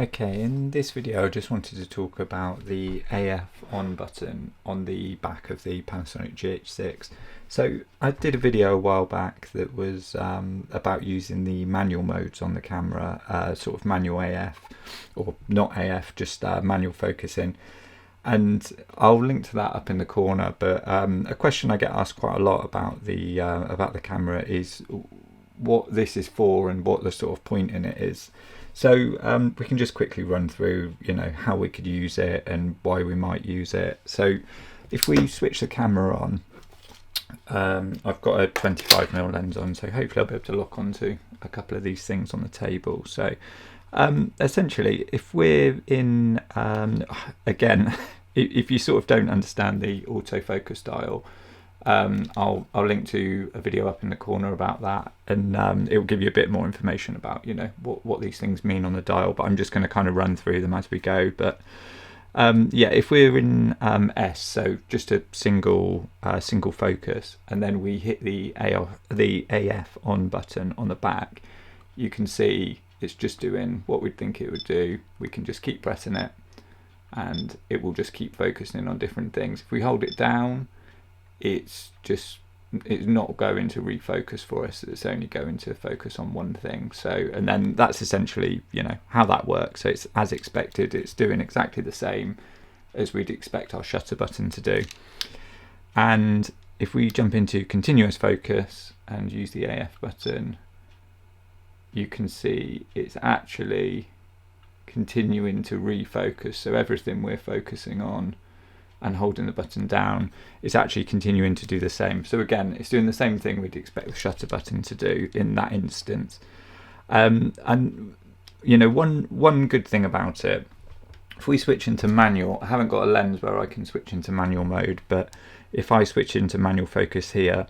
Okay, in this video I just wanted to talk about the AFON button on the back of the Panasonic GH6. So I did a video a while back that was about using the manual modes on the camera, sort of manual AF, or not AF, just manual focusing. And I'll link to that up in the corner, but a question I get asked quite a lot about the camera is what this is for and what the sort of point in it is. So we can just quickly run through, how we could use it and why we might use it. So if we switch the camera on, I've got a 25mm lens on, so hopefully I'll be able to lock onto a couple of these things on the table. So essentially, if we're in, again, if you sort of don't understand the autofocus dial, I'll link to a video up in the corner about that, and it will give you a bit more information about what these things mean on the dial, but I'm just going to kind of run through them as we go. But yeah, if we're in S, so just a single focus, and then we hit the AF on button on the back, you can see it's just doing what we'd think it would do. We can just keep pressing it and it will just keep focusing on different things. If we hold it down, it's not going to refocus for us. It's only going to focus on one thing. So, and then that's essentially how that works. So it's as expected, it's doing exactly the same as we'd expect our shutter button to do. And if we jump into continuous focus and use the AF button, you can see it's actually continuing to refocus. So everything we're focusing on and holding the button down is actually continuing to do the same. So again, it's doing the same thing we'd expect the shutter button to do in that instance. And one good thing about it, if we switch into manual, I haven't got a lens where I can switch into manual mode, but if I switch into manual focus here,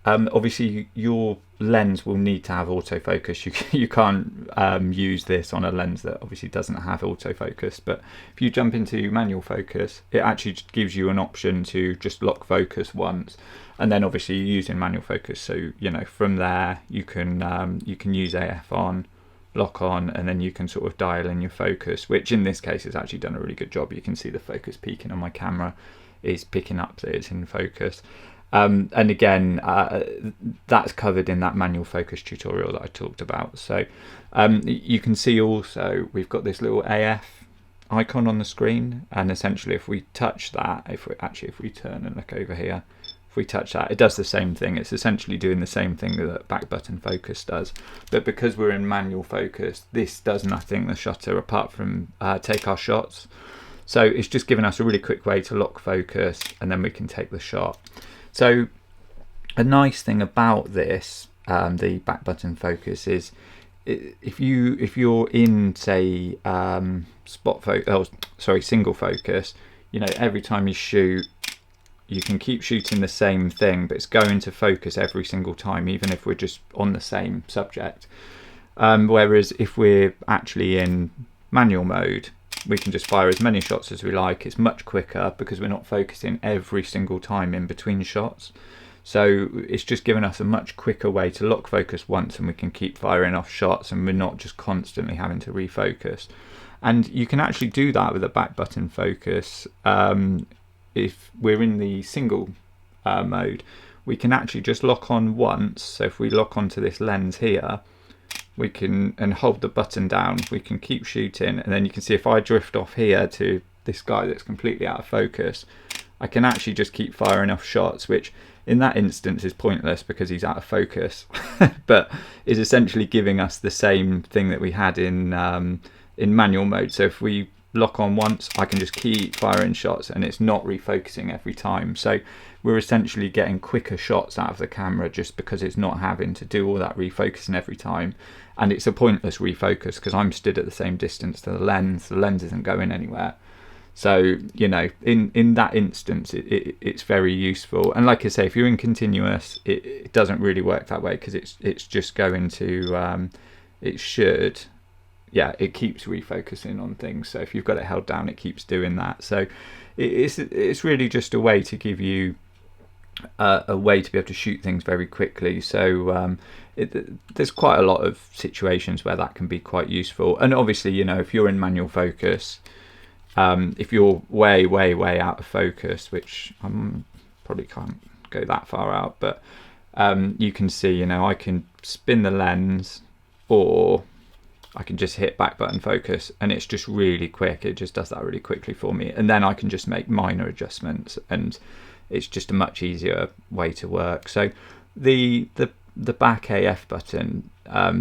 obviously your lens will need to have autofocus. You can't use this on a lens that obviously doesn't have autofocus, but if you jump into manual focus, it actually just gives you an option to just lock focus once, and then obviously you're using manual focus, so from there you can use AF on, lock on, and then you can sort of dial in your focus, which in this case has actually done a really good job. You can see the focus peaking on my camera is picking up that it's in focus. And again, that's covered in that manual focus tutorial that I talked about. So you can see also we've got this little AF icon on the screen, and essentially if we touch that, if we turn and look over here, if we touch that, it does the same thing. It's essentially doing the same thing that back button focus does, but because we're in manual focus, this does nothing, the shutter, apart from take our shots. So it's just giving us a really quick way to lock focus, and then we can take the shot. So a nice thing about this, the back button focus, is if you're in, say, single focus, every time you shoot, you can keep shooting the same thing, but it's going to focus every single time, even if we're just on the same subject. Whereas if we're actually in manual mode, we can just fire as many shots as we like. It's much quicker because we're not focusing every single time in between shots. So it's just given us a much quicker way to lock focus once, and we can keep firing off shots, and we're not just constantly having to refocus. And you can actually do that with a back button focus. If we're in the single mode, we can actually just lock on once. So if we lock onto this lens here, we can hold the button down, we can keep shooting, and then you can see if I drift off here to this guy that's completely out of focus, I can actually just keep firing off shots, which in that instance is pointless because he's out of focus, but is essentially giving us the same thing that we had in manual mode. So if we lock on once, I can just keep firing shots, and it's not refocusing every time. So we're essentially getting quicker shots out of the camera just because it's not having to do all that refocusing every time. And it's a pointless refocus because I'm stood at the same distance to the lens isn't going anywhere. So in that instance, it's very useful. And like I say, if you're in continuous, it doesn't really work that way, because it's just going to it keeps refocusing on things. So if you've got it held down, it keeps doing that. So it's really just a way to give you a way to be able to shoot things very quickly. So there's quite a lot of situations where that can be quite useful. And obviously, you know, if you're in manual focus, if you're way out of focus, which I probably can't go that far out, but you can see, you know, I can spin the lens, or I can just hit back button focus, and it's just really quick. It just does that really quickly for me, and then I can just make minor adjustments, and it's just a much easier way to work. So the back AF button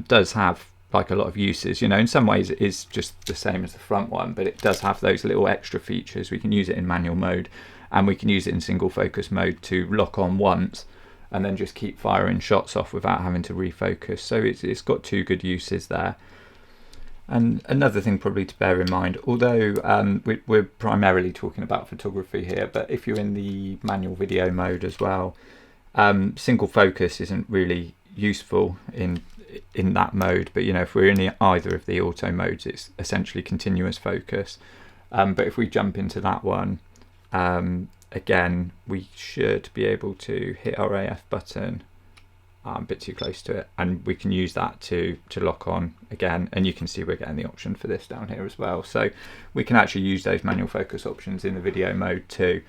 does have like a lot of uses. You know, in some ways it is just the same as the front one, but it does have those little extra features. We can use it in manual mode, and we can use it in single focus mode to lock on once and then just keep firing shots off without having to refocus. So it's got two good uses there. And another thing probably to bear in mind, although we're primarily talking about photography here, but if you're in the manual video mode as well, single focus isn't really useful in that mode. But you know, if we're in either of the auto modes, it's essentially continuous focus. But if we jump into that one, again, we should be able to hit our AF button. I'm a bit too close to it, and we can use that to lock on again, and you can see we're getting the option for this down here as well. So we can actually use those manual focus options in the video mode too,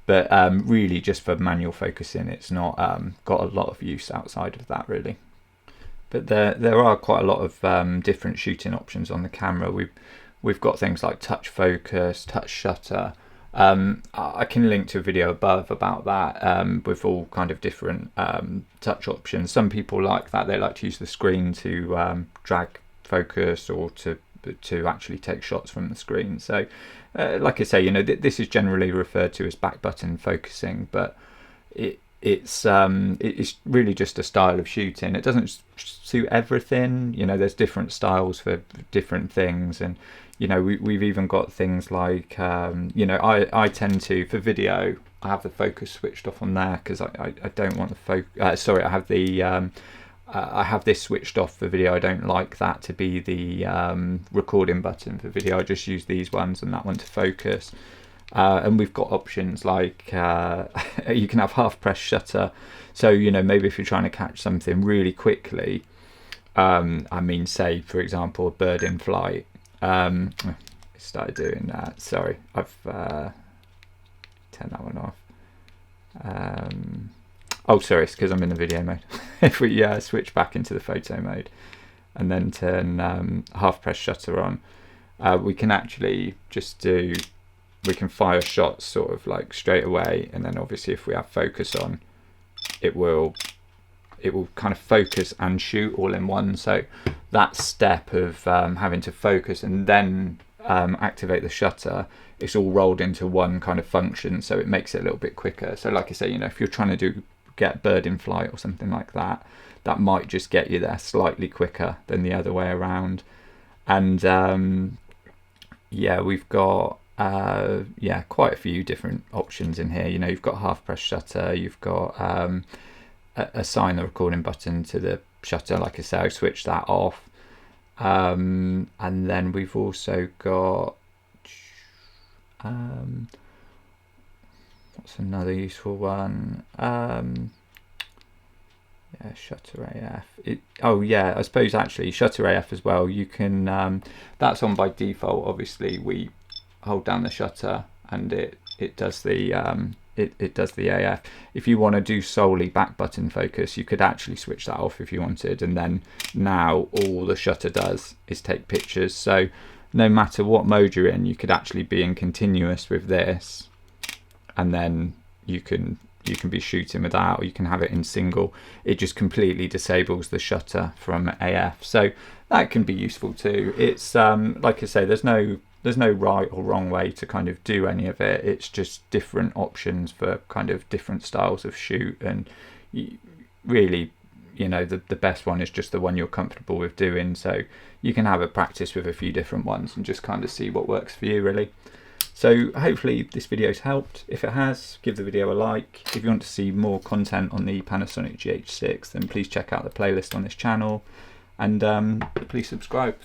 but really just for manual focusing, it's not got a lot of use outside of that really. But there are quite a lot of different shooting options on the camera. We've got things like touch focus, touch shutter. I can link to a video above about that, with all kind of different touch options. Some people like that; they like to use the screen to drag focus, or to actually take shots from the screen. So, like I say, you know, this is generally referred to as back button focusing, but it's really just a style of shooting. It doesn't suit everything. You know, there's different styles for different things, and you know, we've even got things like, you know, I tend to, for video, I have the focus switched off on there because I don't want the focus. Sorry, I have the I have this switched off for video. I don't like that to be the recording button for video. I just use these ones and that one to focus. And we've got options like you can have half press shutter. So, you know, maybe if you're trying to catch something really quickly, I mean, say, for example, a bird in flight. I started doing that. Sorry, I've turned that one off. Oh, sorry, it's because I'm in the video mode. If we switch back into the photo mode and then turn half press shutter on, we can actually just we can fire shots sort of like straight away, and then obviously if we have focus on, it will kind of focus and shoot all in one. So that step of having to focus and then activate the shutter, it's all rolled into one kind of function, so it makes it a little bit quicker. So like I say, you know, if you're trying to get bird in flight or something like that, that might just get you there slightly quicker than the other way around. And yeah, we've got quite a few different options in here. You know, you've got half press shutter, you've got assign the recording button to the shutter. Like I say, I switch that off, and then we've also got what's another useful one? Yeah, shutter AF. Oh yeah, I suppose actually shutter AF as well. You can that's on by default. Obviously, we hold down the shutter and it does the it does the AF. If you want to do solely back button focus, you could actually switch that off if you wanted, and then now all the shutter does is take pictures. So no matter what mode you're in, you could actually be in continuous with this, and then you can be shooting with that, or you can have it in single. It just completely disables the shutter from AF, so that can be useful too. It's like I say, there's no right or wrong way to kind of do any of it. It's just different options for kind of different styles of shoot, and really, you know, the best one is just the one you're comfortable with doing. So you can have a practice with a few different ones and just kind of see what works for you really. So hopefully this video's helped. If it has, give the video a like. If you want to see more content on the Panasonic GH6, then please check out the playlist on this channel, and please subscribe.